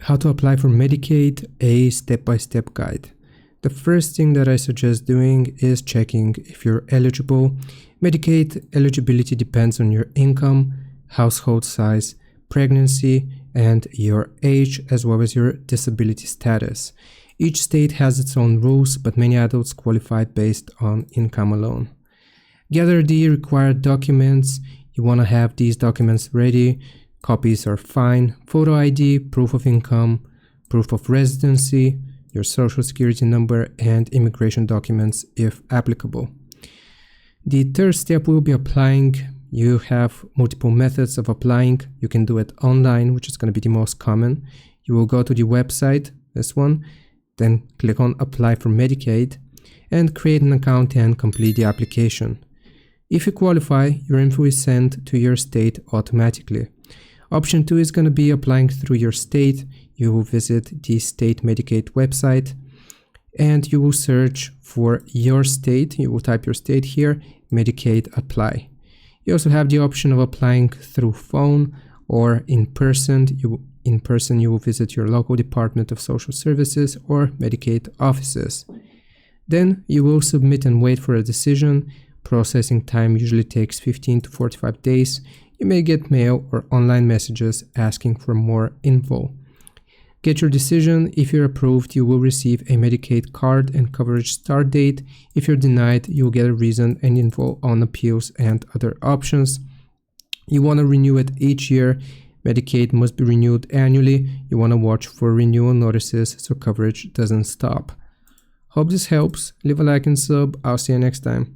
How to apply for Medicaid, a step-by-step guide. The first thing that I suggest doing is checking if you're eligible. Medicaid eligibility depends on your income, household size, pregnancy, and your age, as well as your disability status. Each state has its own rules, but many adults qualify based on income alone. Gather the required documents. You want to have these documents ready. Copies are fine. Photo ID, proof of income, proof of residency, your social security number, and immigration documents if applicable. The third step will be applying. You have multiple methods of applying. You can do it online, which is going to be the most common. You will go to the website, this one, then click on Apply for Medicaid and create an account and complete the application. If you qualify, your info is sent to your state automatically. Option 2 is going to be applying through your state. You will visit the state Medicaid website and you will search for your state. You will type your state here, Medicaid apply. You also have the option of applying through phone or in person. You will visit your local Department of Social Services or Medicaid offices. Then you will submit and wait for a decision. Processing time usually takes 15 to 45 days. You may get mail or online messages asking for more info. Get your decision. If you're approved, you will receive a Medicaid card and coverage start date. If you're denied, you'll get a reason and info on appeals and other options. You want to renew it each year. Medicaid must be renewed annually. You want to watch for renewal notices so coverage doesn't stop. Hope this helps. Leave a like and sub. I'll see you next time.